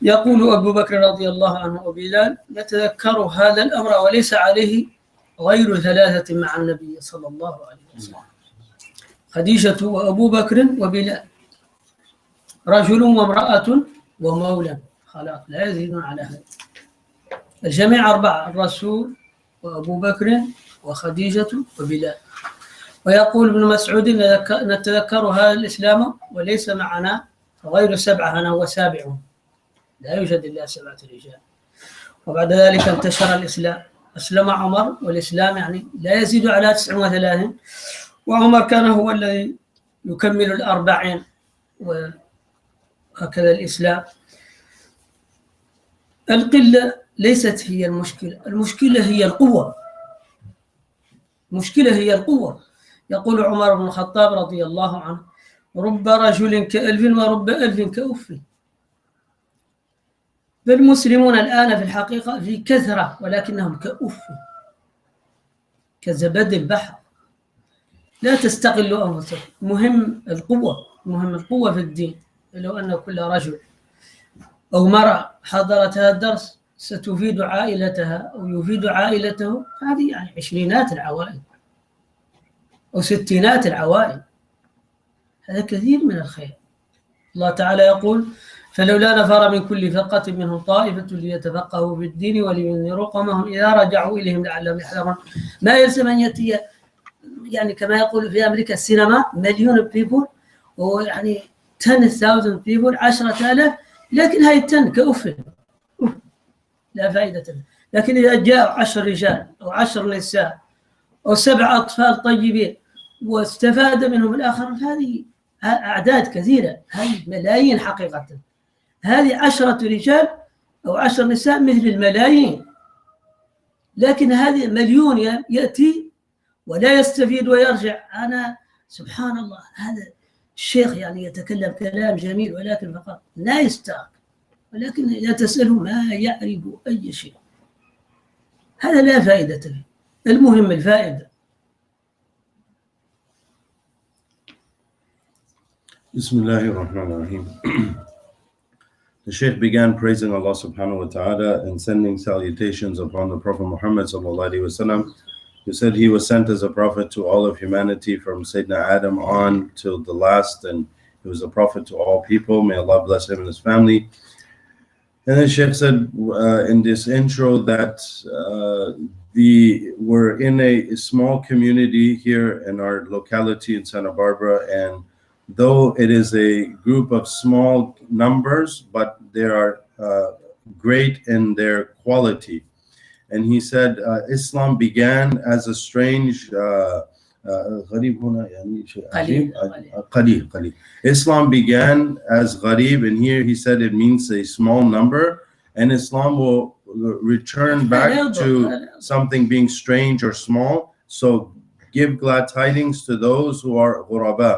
يقول أبو بكر رضي الله عنه وبلال: نتذكر هذا الأمر وليس عليه غير ثلاثة مع النبي صلى الله عليه وسلم: خديجة وأبو بكر وبلال، رجل وامرأة ومولى، خلاص لا يزيدون على هذا. الجميع أربعة: الرسول وأبو بكر وخديجة وبلال. ويقول ابن مسعود: نتذكر هذا الإسلام وليس معنا غير سبعة، أنا وسابعهم، لا يوجد إلا 7 رجال. وبعد ذلك انتشر الإسلام، أسلم عمر، والإسلام يعني لا يزيد على 39، وعمر كان هو الذي يكمل 40، وهكذا الإسلام. القلة ليست هي المشكلة، المشكلة هي القوة، المشكلة هي القوة. يقول عمر بن الخطاب رضي الله عنه: رب رجل كألف ورب ألف كأف. فالمسلمون الآن في الحقيقة في كثرة، ولكنهم كأف، كزبد البحر، لا تستقلوا أنفسكم. مهم القوة، مهم القوة في الدين. لو أن كل رجل أو مرأة حضرت هذا الدرس ستفيد عائلتها أو يفيد عائلته، هذه يعني 20 العوائل أو 60 العوائل، هذا كثير من الخير. الله تعالى يقول: فلولا نفر من كل فرقة منهم طائفة ليتفقهوا في الدين ولينذروا قومهم إذا رجعوا إليهم لعلهم يحذرون. ما يلزم أن يأتي يعني كما يقول في أمريكا السينما 1,000,000 people، ويعني 10,000 people 10,000، لكن هاي 10 كأف لا فائدة له. لكن إذا جاء 10 رجال أو 10 نساء أو 7 أطفال طيبين واستفاد منهم الآخر، هذه أعداد كثيرة، هذه ملايين حقيقة. هذه 10 رجال أو 10 نساء مثل الملايين، لكن هذه 1,000,000 يأتي ولا يستفيد ويرجع. أنا سبحان الله، هذا الشيخ يعني يتكلم كلام جميل، ولكن فقط لا يستاق، ولكن إذا تسأله ما يعرف أي شيء، هذا لا فائدة فيه. المهم الفائدة. Bismillahirrahmanirrahim. The Shaykh began praising Allah subhanahu wa ta'ala and sending salutations upon the Prophet Muhammad sallallahu alaihi wasallam, who said he was sent as a prophet to all of humanity from Sayyidina Adam on till the last, and he was a prophet to all people. May Allah bless him and his family. And then Shaykh said in this intro that we're in a small community here in our locality in Santa Barbara, and though it is a group of small numbers, but they are great in their quality. And he said Islam began as a strange Islam began as gharib, and here he said it means a small number, and Islam will return back to something being strange or small. So give glad tidings to those who are ghuraba.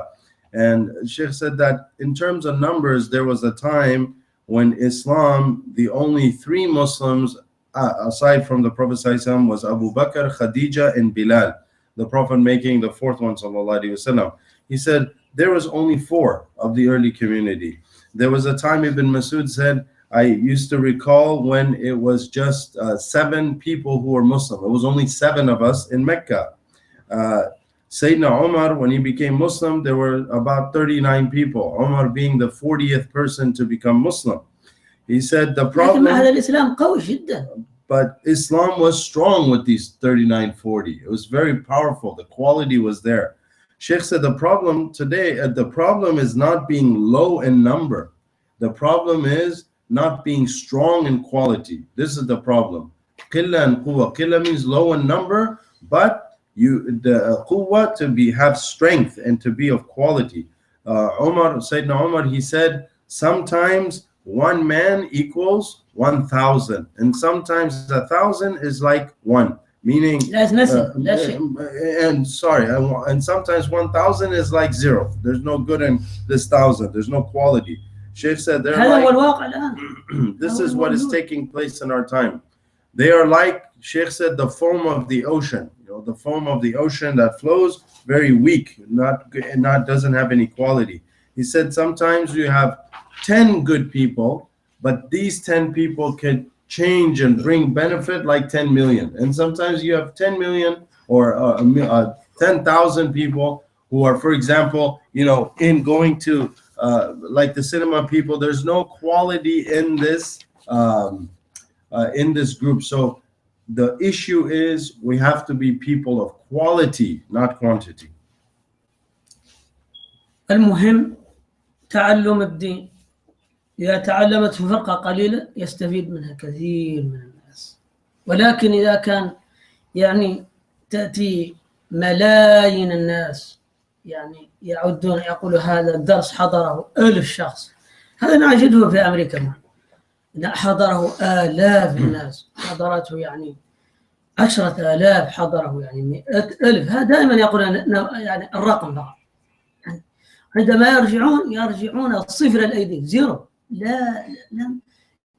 And Shaykh said that in terms of numbers, there was a time when Islam, the only 3 Muslims aside from the Prophet ﷺ was Abu Bakr, Khadija, and Bilal, the Prophet making the 4th one, sallallahu alaihi wasallam. He said there was only 4 of the early community. There was a time Ibn Masud said, I used to recall when it was just 7 people who were Muslim. It was only 7 of us in Mecca. Sayyidina Umar, when he became Muslim, there were about 39 people, Umar being the 40th person to become Muslim. He said the problem, but Islam was strong with these 39, 40. It was very powerful. The quality was there. Shaykh said the problem today, the problem is not being low in number. The problem is not being strong in quality. This is the problem. Qilla and quwwa. Qilla means low in number, but the quwwa to have strength and to be of quality. Sayyidina Umar, he said sometimes 1 man equals 1,000, and sometimes 1,000 is like 1, meaning that's nothing. And sometimes 1,000 is like 0. There's no good in this 1,000. There's no quality. Shaykh said this is what is taking place in our time. They are like, Shaykh said, the foam of the ocean. The foam of the ocean that flows, very weak, doesn't have any quality. He said sometimes you have 10 good people, but these 10 people can change and bring benefit like 10 million. And sometimes you have 10 million or 10,000 people who are, for example, in going to like the cinema people. There's no quality in this group. So the issue is we have to be people of quality, not quantity. المهم تعلم الدين. إذا تعلمت فرقة قليلة يستفيد منها كثير من الناس، ولكن إذا كان تأتي ملايين الناس يعدون يقولوا هذا الدرس حضره 1000 شخص. هذا نجده في أمريكا، حضره آلاف الناس، حضرته 10,000 حضره 100,000. هذا دائما يقولون الرقم فقط. عندما يرجعون الصفر الأيدي زيرو. لا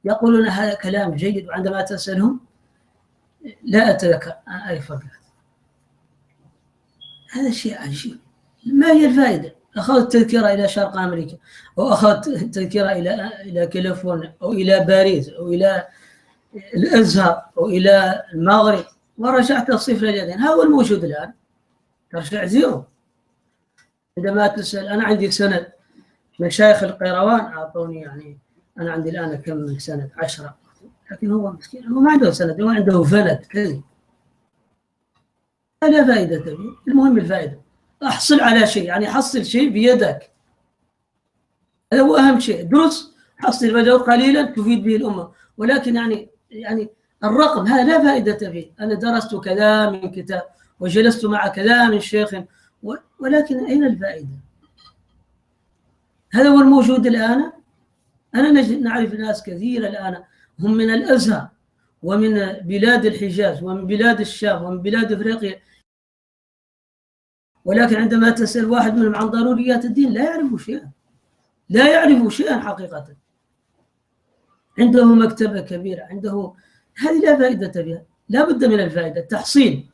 يقولون هذا كلام جيد، وعندما تسألهم لا أتذكر أي فرق. هذا شيء عجيب. ما هي الفائدة؟ أخذت تذكرة إلى شرق أمريكا، أو أخذت تذكرة إلى كاليفورنيا، أو إلى باريس، أو إلى الأزهر، أو إلى المغرب، ورجعت الصفر اليدين. هذا هو الموجود الآن، ترجع زيرو. عندما تسأل أنا عندي سند، مشايخ القيروان أعطوني أنا عندي الآن كم من سند 10، لكن هو مسكين هو ما عنده سند، هو عنده فند كذي. لا فائدة فيه. المهم الفائدة، أحصل على شيء، حصل شيء بيدك، هذا هو أهم شيء. درس، حصل ولو قليلا تفيد به الأمة، ولكن الرقم هذا لا فائدة فيه. أنا درست كذا من كتاب وجلست مع كذا من شيخ، ولكن أين الفائدة؟ هذا هو الموجود الآن. أنا نعرف ناس كثيرة الآن هم من الأزهر ومن بلاد الحجاز ومن بلاد الشام ومن بلاد أفريقيا، ولكن عندما تسأل واحد منهم عن ضروريات الدين لا يعرف شيئا حقيقة. عنده مكتبة كبيرة، هذه لا فائدة فيها. لا بد من الفائدة، تحصيل،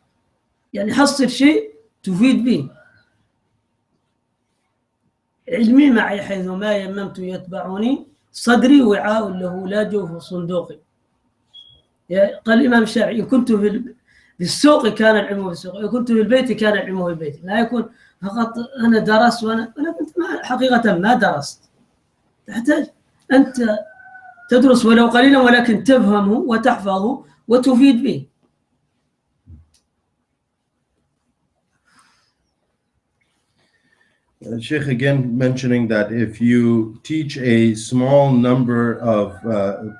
حصل شيء تفيد به. علمي معي حيث ما يممت يتبعني، صدري وعاء له لا جوف صندوقي. قال الإمام الشافعي: إن كنت في السوق كان العلم في السوق، إن كنت في البيت كان العلم في البيت. لا يكون فقط أنا درست ولكن حقيقة ما درست. تحتاج أنت تدرس ولو قليلا، ولكن تفهمه وتحفظه وتفيد به. Sheikh again mentioning that if you teach a small number of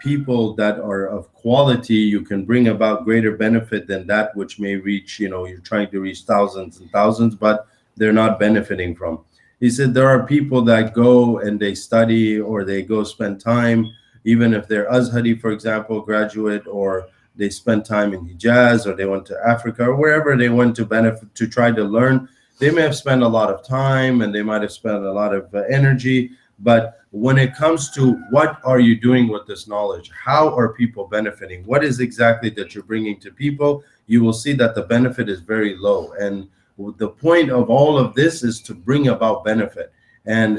people that are of quality, you can bring about greater benefit than that which may reach, you're trying to reach thousands and thousands, but they're not benefiting from. He said there are people that go and they study, or they go spend time, even if they're Azhari, for example, graduate, or they spend time in Hijaz, or they went to Africa, or wherever they went to benefit, to try to learn. They may have spent a lot of time and they might have spent a lot of energy, but when it comes to what are you doing with this knowledge, how are people benefiting, what is exactly that you're bringing to people, you will see that the benefit is very low. And the point of all of this is to bring about benefit. And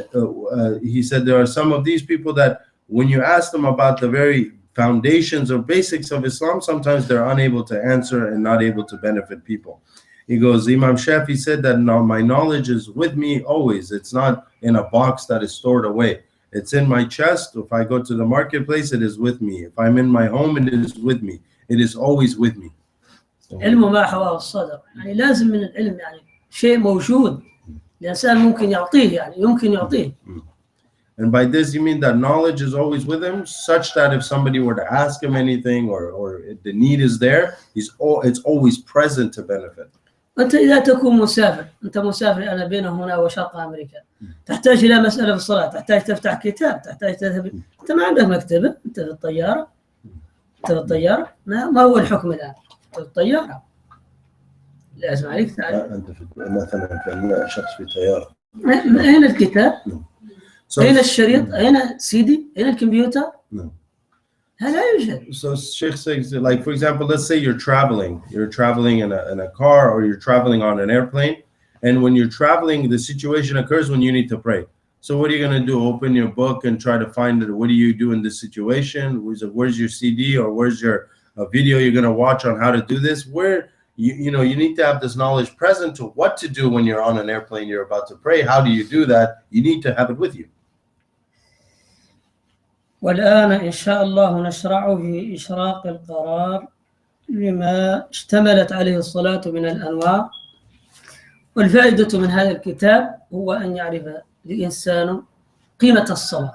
he said there are some of these people that when you ask them about the very foundations or basics of Islam, sometimes they're unable to answer and not able to benefit people. He goes, Imam Shafi said that my knowledge is with me always. It's not in a box that is stored away. It's in my chest. If I go to the marketplace, it is with me. If I'm in my home, it is with me. It is always with me. علم ما حواه الصدر، لازم من العلم شيء موجود الإنسان ممكن يعطيه، يمكن يعطيه. And by this you mean that knowledge is always with him, such that if somebody were to ask him anything or the need is there, it's always present to benefit. أنت إذا تكون مسافر، أنت مسافر أنا بين هنا وشرق أمريكا، تحتاج إلى مسألة في الصلاة، تحتاج تفتح كتاب، تحتاج تذهب، أنت ما عندك مكتبة، أنت في الطيارة، ما هو الحكم الآن؟ أنت في الطيارة لازم عليك تعرف. أنت مثلا كان شخص في طيارة، أين الكتاب؟ أين الشريط؟ أين CD؟ أين الكمبيوتر؟ لا يوجد. So Sheikh says, like for example, let's say you're traveling in a car, or you're traveling on an airplane, and when you're traveling, the situation occurs when you need to pray. So what are you going to do? Open your book and try to find it. What do you do in this situation? Where's your CD or where's your video you're going to watch on how to do this? Where you need to have this knowledge present to what to do when you're on an airplane, you're about to pray. How do you do that? You need to have it with you. والآن إن شاء الله نشرع في إشراق القرار لما اشتملت عليه الصلاة من الأنواع. والفائدة من هذا الكتاب هو أن يعرف الإنسان قيمة الصلاة.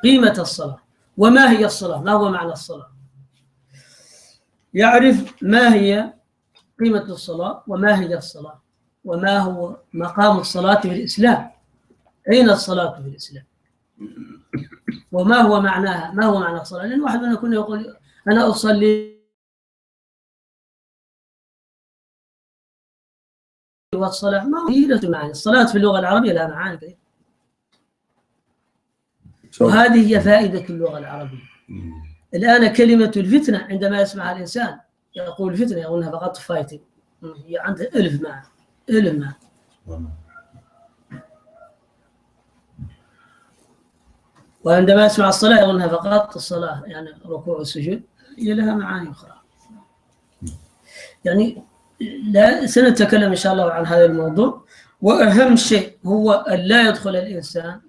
قيمة الصلاة وما هي الصلاة، ما هو معنى الصلاة، يعرف ما هي قيمة الصلاة وما هي الصلاة وما هو مقام الصلاة في الإسلام، أين الصلاة في الإسلام، وما هو معناها، ما هو معنى الصلاة. لأن واحد منا يكون يقول أنا أصلي والصلاة ما هي له معاني. الصلاة في اللغة العربية لها معاني كثيرة، وهذه هي فائدة اللغة العربية. الآن كلمة الفتنة عندما يسمعها الإنسان يقول فتنة، يقولها فقط فايتنج، هي عندها ألف معنى، ألف معنى. وعندما يسمع الصلاة يقولها فقط الصلاة، يعني ركوع والسجود، هي لها معاني أخرى. يعني لا سنتكلم إن شاء الله عن هذا الموضوع. وأهم شيء هو أن لا يدخل الإنسان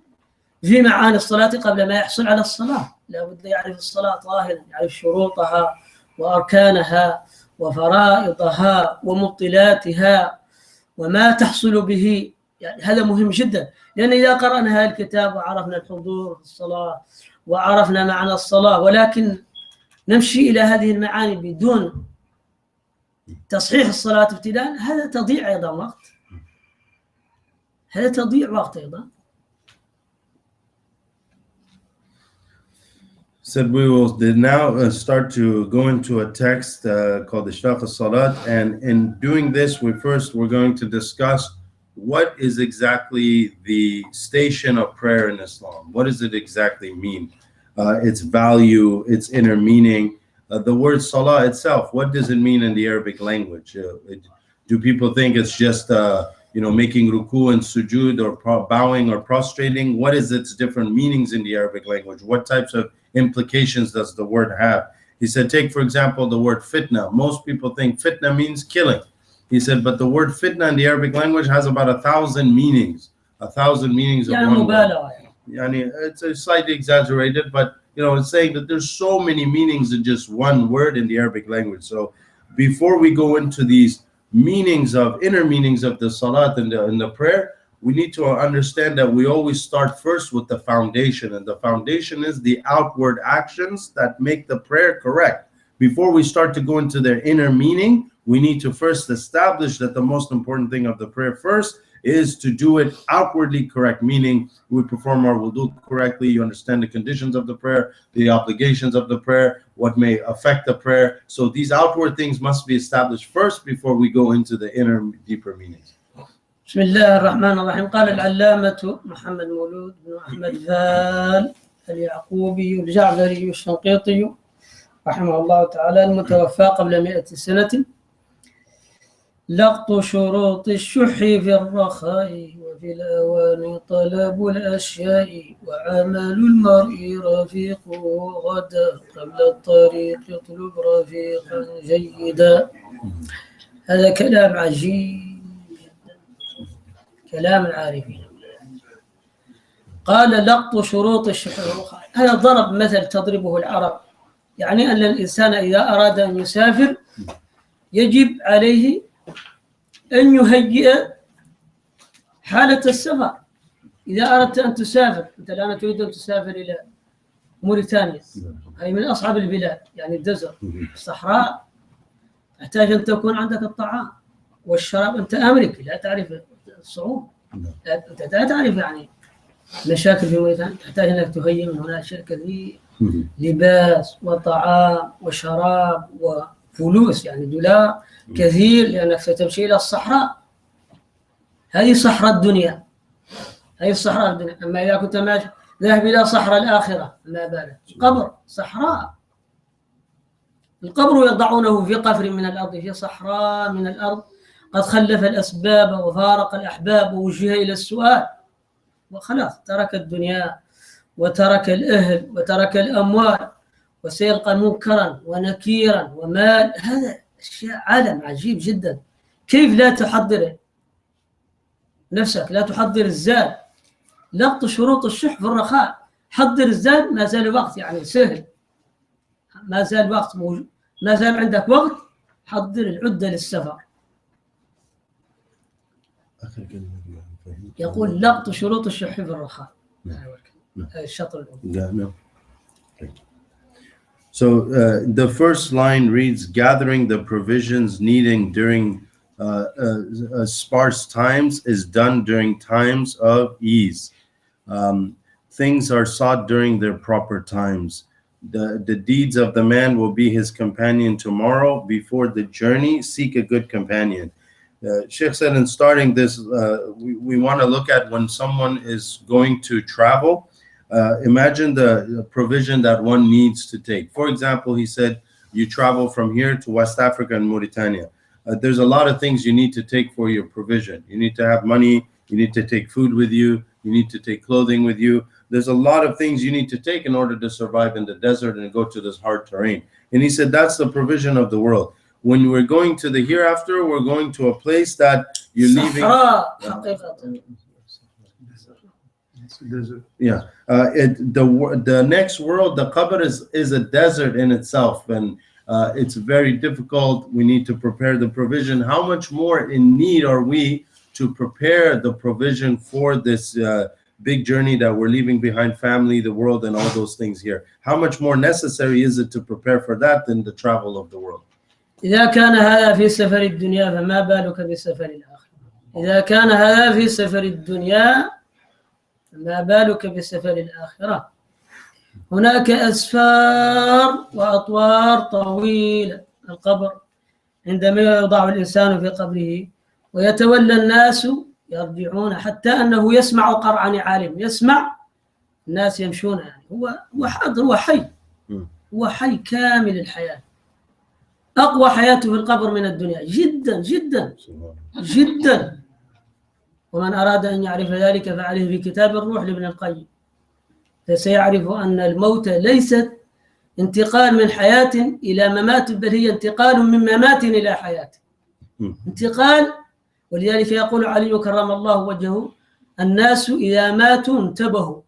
في معاني الصلاة قبل ما يحصل على الصلاة. لا بد يعرف الصلاة ظاهرا، يعرف شروطها وأركانها وفرائضها ومبطلاتها وما تحصل به. يعني هذا مهم جدا، لأن إذا قرأنا هذا الكتاب وعرفنا الحضور في الصلاة وعرفنا معنى الصلاة ولكن نمشي إلى هذه المعاني بدون تصحيح الصلاة ابتداء، هذا تضيع أيضا وقت، هذا تضيع وقت أيضا. Said we will now start to go into a text called the Shaykh Salek, and in doing this, we're going to discuss what is exactly the station of prayer in Islam. What does it exactly mean? Its value, its inner meaning. The word salah itself, what does it mean in the Arabic language? Do people think it's just making ruku and sujood or bowing or prostrating? What is its different meanings in the Arabic language? What types of implications does the word have? He said, take for example the word fitna. Most people think fitna means killing. He said, but the word fitna in the Arabic language has about 1,000 meanings. 1,000 meanings of one word. It's slightly exaggerated, but it's saying that there's so many meanings in just one word in the Arabic language. So before we go into these meanings of inner meanings of the salat and the prayer, we need to understand that we always start first with the foundation, and the foundation is the outward actions that make the prayer correct. Before we start to go into their inner meaning, we need to first establish that the most important thing of the prayer first is to do it outwardly correct, meaning we perform our wudu correctly, you understand the conditions of the prayer, the obligations of the prayer, what may affect the prayer. So these outward things must be established first before we go into the inner, deeper meanings. بسم الله الرحمن الرحيم. قال العلامة محمد مولود بن أحمد فال اليعقوبي الجعفري الشنقيطي رحمه الله تعالى، المتوفى قبل 100 سنة: لقط شروط الشح في الرخاء وفي الأوان طلب الأشياء وعمل المرء رفيق غدا قبل الطريق يطلب رفيقا جيدا. هذا كلام عجيب، كلام العارفين. قال لقط شروط الشح في الرخاء. هذا ضرب مثل تضربه العرب، يعني أن الإنسان إذا أراد أن يسافر يجب عليه أن يهيئ حالة السفر. إذا أردت أن تسافر، أنت الآن تريد أن تسافر إلى موريتانيا، هي من أصعب البلاد، يعني الدزر، الصحراء، تحتاج أن تكون عندك الطعام والشراب. أنت أمريكي لا تعرف الصعوبة، أنت لا تعرف يعني مشاكل في موريتانيا، تحتاج أنك تهيئ من هناك أشياء كثير، لباس وطعام وشراب وفلوس، يعني دولار كثير، لأنك ستمشي إلى الصحراء. هذه صحراء الدنيا، هذه الصحراء الدنيا. أما إذا كنت ماشي ذاهب إلى صحراء الآخرة، ما بالك قبر، صحراء. القبر يضعونه في قفر من الأرض، في صحراء من الأرض، قد خلف الأسباب وفارق الأحباب ووجه إلى السؤال. وخلاص ترك الدنيا وترك الأهل وترك الأموال وسيلقى منكرا ونكيرا ومال. هذا أشياء عالم عجيب جدا. كيف لا تحضر نفسك، لا تحضر الزاد؟ لقط شروط الشح في الرخاء. حضر الزاد، ما زال وقت يعني سهل، ما زال وقت موجود، ما زال عندك وقت، حضر العدة للسفر. يقول لقط شروط الشح في الرخاء. الشطر الأول. So the first line reads, gathering the provisions needing during sparse times is done during times of ease. Things are sought during their proper times. The deeds of the man will be his companion tomorrow. Before the journey, seek a good companion. Shaykh said in starting this, we want to look at when someone is going to travel. Imagine the provision that one needs to take. For example, he said, you travel from here to West Africa and Mauritania. There's a lot of things you need to take for your provision. You need to have money. You need to take food with you. You need to take clothing with you. There's a lot of things you need to take in order to survive in the desert and go to this hard terrain. And he said, that's the provision of the world. When we're going to the hereafter, we're going to a place that you're leaving. Yeah. The next world, the qabr is a desert in itself, and it's very difficult. We need to prepare the provision. How much more in need are we to prepare the provision for this big journey that we're leaving behind, family, the world, and all those things here? How much more necessary is it to prepare for that than the travel of the world? إذا كان هذا في سفر الدنيا فما بالك بسفر الآخرة. إذا كان هذا في سفر الدنيا فما بالك بسفر الآخرة. هناك أسفار وأطوار طويلة. القبر عندما يوضع الإنسان في قبره ويتولى الناس يرجعون، حتى أنه يسمع قرع نعالهم، يسمع الناس يمشون، يعني هو حاضر، هو حي، هو حي كامل الحياة. أقوى حياته في القبر من الدنيا جدا جدا جدا. ومن أراد أن يعرف ذلك فعليه في كتاب الروح لابن القيم، فسيعرف أن الموت ليست انتقال من حياة إلى ممات، بل هي انتقال من ممات إلى حياة. انتقال. ولذلك يقول علي كرم الله وجهه: الناس إذا ماتوا انتبهوا،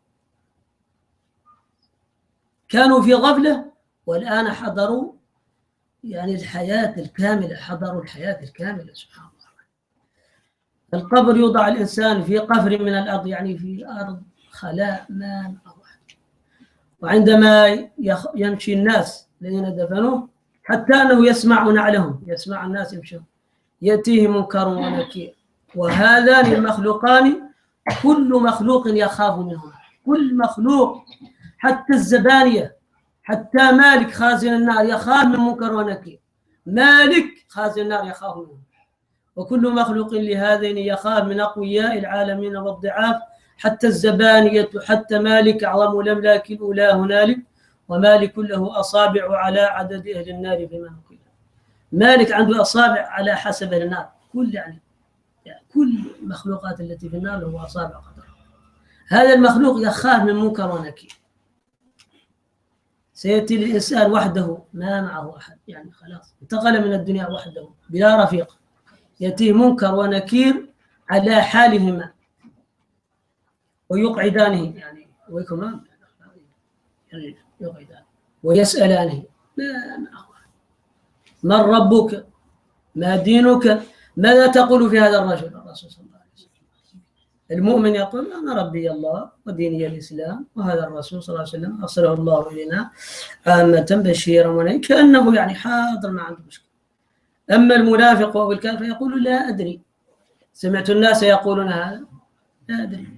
كانوا في غفلة والآن حضروا يعني الحياة الكاملة، حضروا الحياة الكاملة. سبحان الله. القبر يوضع الإنسان في قفر من الأرض، يعني في أرض خلاء ما أروح. وعندما يمشي الناس الذين دفنوه حتى أنه يسمع نعلهم، يسمع الناس يمشون، يأتيه منكر ونكير. وهذان المخلوقان كل مخلوق يخاف منهما، كل مخلوق، حتى الزبانية، حتى مالك خازن النار يخاف من منكر ونكير. مالك خازن النار يخاف منه. وكل مخلوق لهذين يخاف من أقوياء العالمين والضعاف، حتى الزبانية، حتى مالك أعظم الأملاك الأولى هنالك، ومالك له أصابع على عدد أهل النار فيما نقل. مالك عنده أصابع على حسب أهل النار، يعني كل المخلوقات التي في النار له أصابع قدر. هذا المخلوق يخاف من منكر ونكير. سيأتي الإنسان وحده ما معه أحد، يعني خلاص انتقل من الدنيا وحده بلا رفيق، يأتيه منكر ونكير على حالهما ويقعدانه، يعني ويكمان يعني يقعدانه ويسألانه: ما معه، من ربك، ما دينك، ماذا تقول في هذا الرجل؟ الرسول صلى الله عليه وسلم. المؤمن يقول: أنا ربي الله وديني الإسلام، وهذا الرسول صلى الله عليه وسلم أرسله الله إلينا عامة بشيرا ونذيرا، كأنه يعني حاضر ما عنده مشكلة. أما المنافق أو الكافر يقول: لا أدري، سمعت الناس يقولون هذا، لا أدري.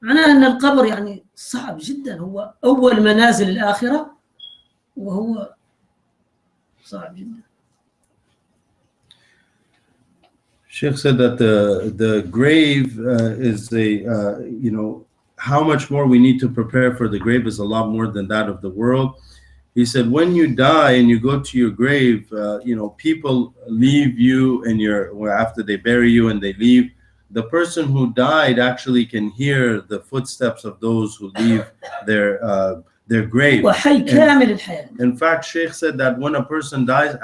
معناه أن القبر يعني صعب جدا، هو أول منازل الآخرة، وهو صعب جدا. Sheikh said that the grave is how much more we need to prepare for the grave is a lot more than that of the world. He said, when you die and you go to your grave, people leave you, and after they bury you and they leave, the person who died actually can hear the footsteps of those who leave their grave. In fact, Shaykh said that when a person dies,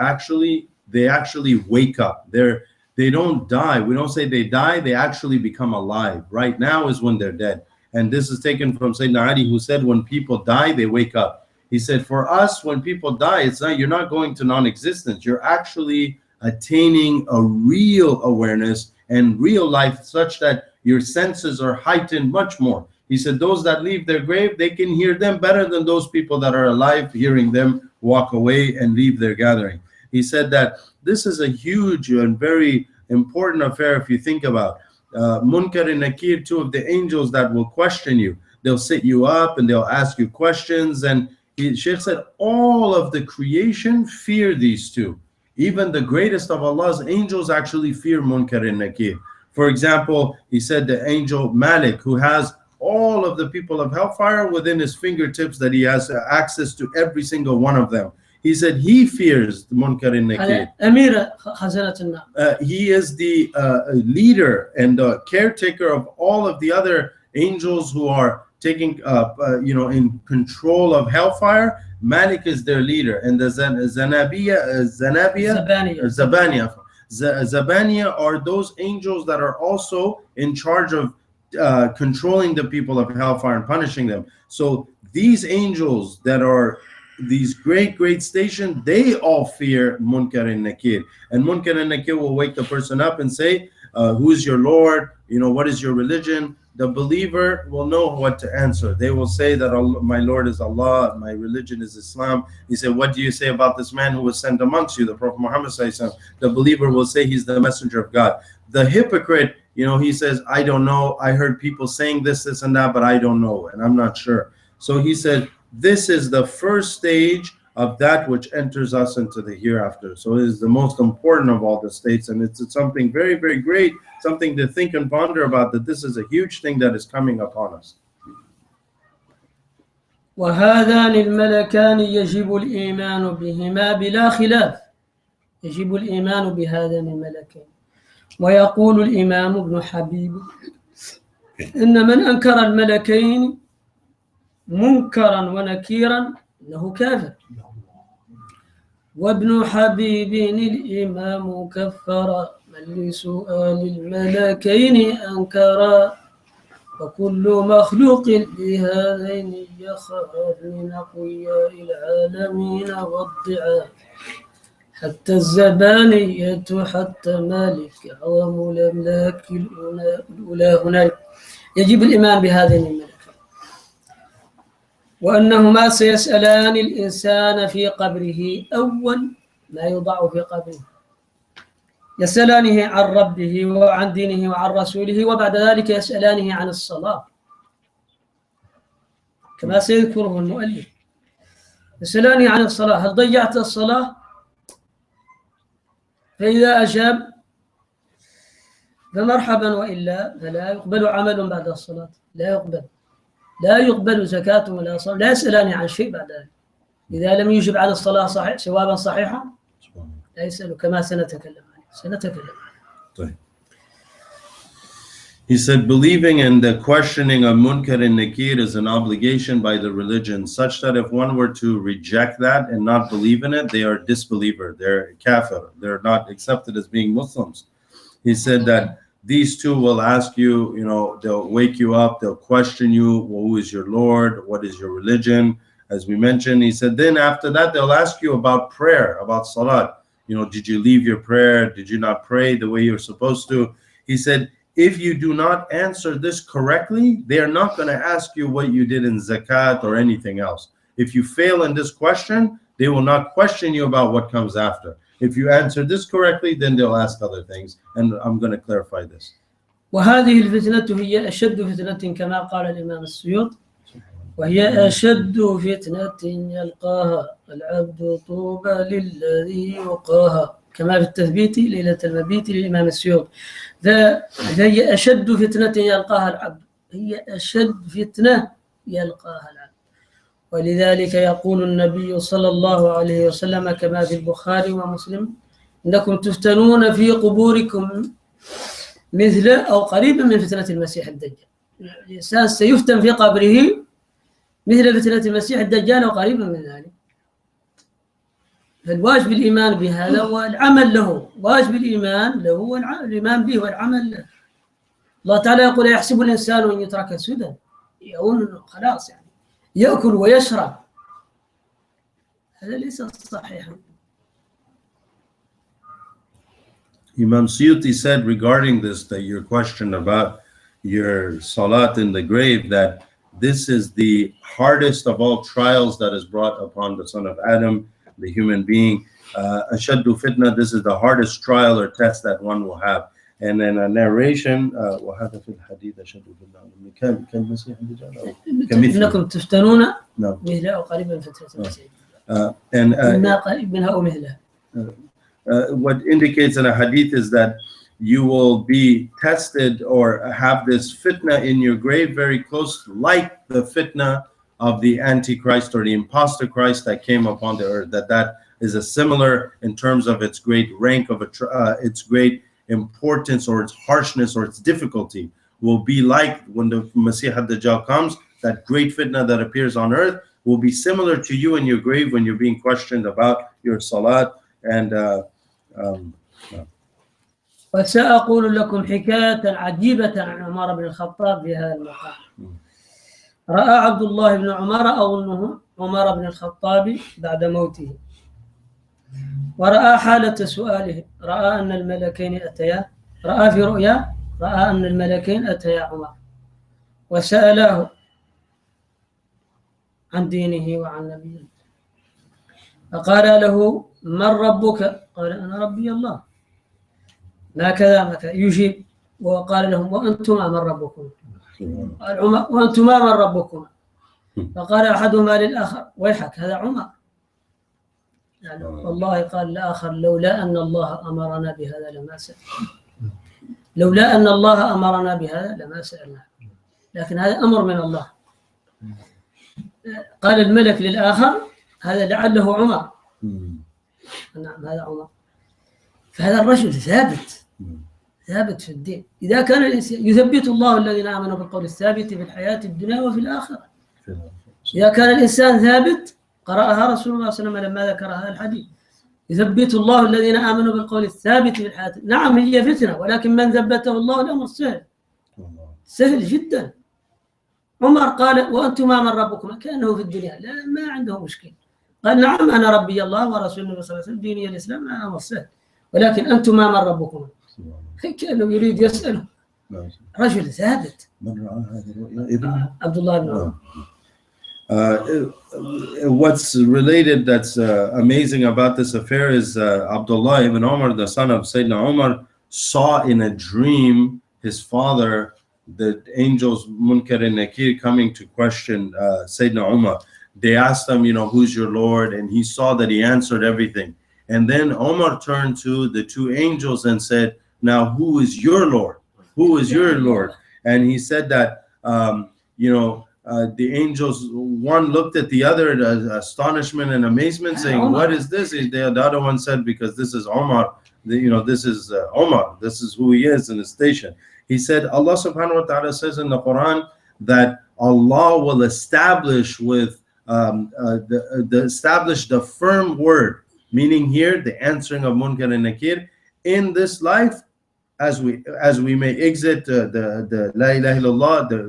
they actually wake up. They don't die. We don't say they die, they actually become alive. Right now is when they're dead. And this is taken from Sayyidina Ali, who said when people die, they wake up. He said, for us, when people die, you're not going to non-existence. You're actually attaining a real awareness and real life, such that your senses are heightened much more. He said, those that leave their grave, they can hear them better than those people that are alive, hearing them walk away and leave their gathering. He said that this is a huge and very important affair if you think about. Munkar and Nakir, two of the angels that will question you. They'll sit you up and they'll ask you questions. And Shaykh said, all of the creation fear these two. Even the greatest of Allah's angels actually fear Munkar and Nakir. For example, he said the angel Malik, who has all of the people of hellfire within his fingertips, that he has access to every single one of them. He said he fears the Munkar and Nakir. He is the leader and the caretaker of all of the other angels who are taking, in control of hellfire. Malik is their leader, and the Zabaniya are those angels that are also in charge of controlling the people of hellfire and punishing them. So these angels that are these great stations, they all fear Munkar and Nakir. And Munkar and Nakir will wake the person up and say, who is your Lord? What is your religion? The believer will know what to answer. They will say that my Lord is Allah, my religion is Islam. He said, what do you say about this man who was sent amongst you, the Prophet Muhammad ﷺ? The believer will say he's the messenger of God. The hypocrite, he says, I don't know. I heard people saying this and that, but I don't know, and I'm not sure. So he said, this is the first stage of that which enters us into the hereafter. So it is the most important of all the states, and it's something very, very great, something to think and ponder about, that this is a huge thing that is coming upon us. وهذان الملكان يجب الإيمان بهما بلا خلاف. يجب الإيمان بهذان الملكين. ويقول الإمام ابن حبيب إن من أنكر الملكين منكرا ونكيرا إنه كافر. وابن حبيب الإمام كفر من لسؤال الملكين أنكرا. وكل مخلوق بهذين يخاف من أقوياء العالمين والضعاف. حتى الزبانية حتى مالك عظم الأملاك الأولى هناك. يجب الإيمان بهذين الملكين، وأنهما سيسألان الإنسان في قبره أول ما يوضع في قبره. يسألانه عن ربه وعن دينه وعن رسوله، وبعد ذلك يسألانه عن الصلاة كما سيذكره المؤلف. يسألانه عن الصلاة، هل ضيعت الصلاة؟ فإذا أجاب فمرحبا، وإلا فلا يقبل عمل بعد الصلاة. لا يقبل زكاة ولا صلاة. لا يسألاني عن شيء بعد ذلك. إذا لم يجب على الصلاة صحيح جوابا صحيحا لا يسأل، كما سنتكلم عنه. He said, believing in the questioning of Munkar and Nakir is an obligation by the religion, such that if one were to reject that and not believe in it, they are disbeliever, they're kafir, they're not accepted as being Muslims. He said that these two will ask you, they'll wake you up, they'll question you, well, who is your Lord, what is your religion, as we mentioned. He said, then after that, they'll ask you about prayer, about salat. Did you leave your prayer? Did you not pray the way you're supposed to? He said, if you do not answer this correctly, they are not going to ask you what you did in zakat or anything else. If you fail in this question, they will not question you about what comes after. If you answer this correctly, then they'll ask other things. And I'm going to clarify this. وهذه الفتنة هي أشد فتنة كما قال الإمام السيوط، وهي أشد فتنة يلقاها العبد طوبى للذي يقاها، كما في التثبيت ليلة المبيت للإمام السيوط. فهي أشد فتنة يلقاها العبد، هي أشد فتنة يلقاها العبد. ولذلك يقول النبي صلى الله عليه وسلم كما في البخاري ومسلم: إنكم تفتنون في قبوركم مثل أو قريبا من فتنة المسيح الدجال. الإنسان سيفتن في قبره مثل فتنة المسيح الدجال أو قريبا من ذلك. فالواجب الإيمان بهذا والعمل له، واجب الإيمان له والإيمان به والعمل له. الله تعالى يقول: يحسب الإنسان أن يترك سدى، يقول خلاص يعني يأكل ويشرب، هذا ليس صحيحا. Imam Suyuti said regarding this, that your question about your salat in the grave, that this is the hardest of all trials that is brought upon the son of Adam, the human being. Ashaddu fitna, this is the hardest trial or test that one will have. And then a narration, وهذا في الحديث أشد فitna كالمسيح الدجال إنكم تفتنون مثله أو قريبا من فتنة المسيح إما قريب منها أو مثلها. What indicates in a hadith is that you will be tested or have this fitna in your grave very close, like the fitna of the Antichrist or the imposter Christ that came upon the earth. That is a similar in terms of its great rank of its great importance or its harshness or its difficulty will be like when the Masih ad-Dajjal comes. That great fitna that appears on earth will be similar to you in your grave when you're being questioned about your salat. And وسأقول لكم حكاية عجيبة عن عمر بن الخطاب في هذا المقام. رأى عبد الله بن عمر أو أنه عمر بن الخطاب بعد موته، ورأى حالة سؤاله، رأى أن الملكين أتيا، رأى في رؤيا، رأى أن الملكين أتيا عمر وسألاه عن دينه وعن نبيه، فقال له: من ربك؟ قال: أنا ربي الله. ما كذا يجيب، وقال لهم: وأنتما من ربكم؟ قال عمر: وأنتما من ربكما؟ فقال أحدهما للآخر: ويحك هذا عمر. يعني والله قال الآخر: لولا أن الله أمرنا بهذا لما سألنا، لولا أن الله أمرنا بهذا لما سألنا، لكن هذا أمر من الله. قال الملك للآخر: هذا لعله عمر. نعم هذا عمر. فهذا الرجل ثابت في الدين. إذا كان الإنسان يثبت الله الذين آمنوا بالقول الثابت في الحياة الدنيا وفي الآخرة. إذا كان الإنسان ثابت، قرأها رسول الله صلى الله عليه وسلم لما ذكر هذا الحديث: يثبت الله الذين آمنوا بالقول الثابت في الحياة. نعم هي فتنة، ولكن من ثبته الله الأمر سهل جدا. عمر قال: وأنتما من ربكم؟ كأنه في الدنيا لا ما عنده مشكلة. قال: نعم أنا ربي الله ورسول الله صلى الله عليه وسلم، ديني الإسلام، أنا أمر سهل، ولكن أنتما من ربكم؟ كأنه يريد يسأله. رجل ثابت. من رأى هذه الرؤيا؟ ابن عبد الله بن عمر. What's related that's amazing about this affair is Abdullah ibn Umar, the son of Sayyidina Umar, saw in a dream his father, the angels Munkar and Nakir, coming to question Sayyidina Umar. They asked him, who's your Lord? And he saw that he answered everything. And then Umar turned to the two angels and said, now who is your Lord? Who is your Lord? And he said that, the angels, one looked at the other in astonishment and amazement, saying, what is this? The other one said, because this is Omar, this is Omar, this is who he is in his station. He said, Allah subhanahu wa ta'ala says in the Quran that Allah will establish with, establish the firm word, meaning here the answering of Munkar and Nakir in this life, as we may exit the La ilaha illallah, the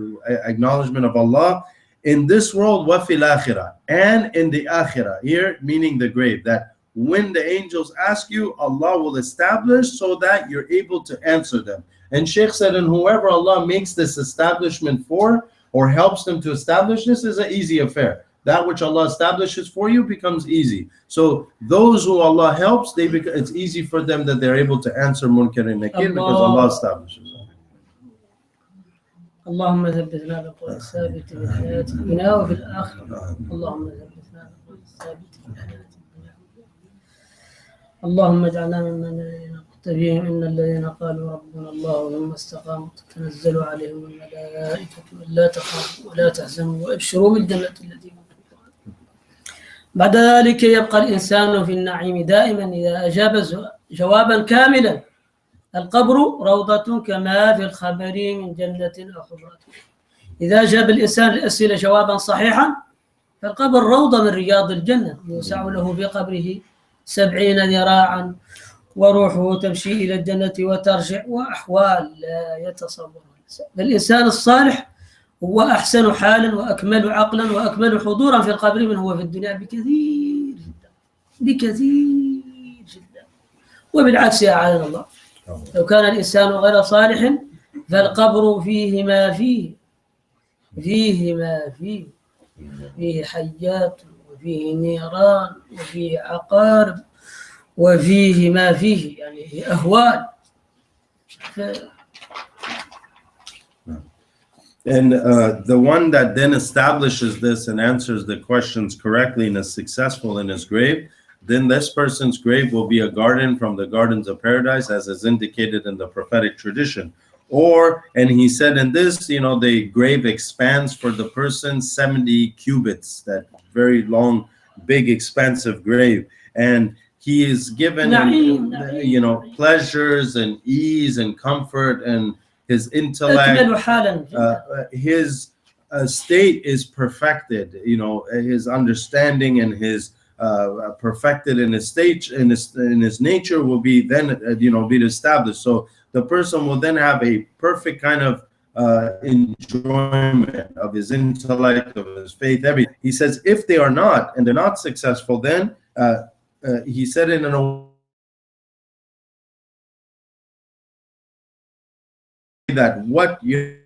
acknowledgement of Allah in this world, wa fil akhirah, and in the akhirah, here meaning the grave, that when the angels ask you, Allah will establish so that you're able to answer them. And Shaykh said, and whoever Allah makes this establishment for or helps them to establish this is an easy affair. That which Allah establishes for you becomes easy. So those who Allah helps, it's easy for them that they're able to answer Munkar and Nakir because Allah establishes. اللهم ثبتنا بالقول الثابت في الحياة الدنيا وفي الآخرة. اللهم ثبتنا بالقول الثابت في الحياة الدنيا. اللهم اجعلنا ممن نقتديهم إن الذين قالوا ربنا الله ثم استقاموا تتنزل عليهم الملائكة ألا تخافوا ولا تحزنوا وابشروا بالجنة التي بعد ذلك يبقى الإنسان في النعيم دائما إذا أجاب جوابا كاملا القبر روضة كما في الخبر من جنة أو خضرة. إذا جاب الإنسان الأسئلة جوابا صحيحا فالقبر روضة من رياض الجنة، يوسع له في قبره 70 ذراعا وروحه تمشي إلى الجنة وترجع، وأحوال لا يتصورها الإنسان. الإنسان الصالح هو أحسن حالا وأكمل عقلا وأكمل حضورا في القبر من هو في الدنيا بكثير جدا، بكثير جدا. وبالعكس يا أعاذنا الله، لو كان الإنسان غير صالح فالقبر فيه ما فيه، فيه ما فيه، فيه حيات وفيه نيران وفيه عقارب وفيه ما فيه، يعني أهوال. And the one that then establishes this and answers the questions correctly and is successful in his grave, then this person's grave will be a garden from the gardens of paradise, as is indicated in the prophetic tradition. Or, and he said in this, the grave expands for the person 70 cubits, that very long, big, expansive grave. And he is given, pleasures and ease and comfort, and his intellect, his state is perfected, his understanding and his perfected in his state, in his nature will be then, be established. So the person will then have a perfect kind of enjoyment of his intellect, of his faith, everything. He says, if they are not, and they're not successful, then he said in an that what you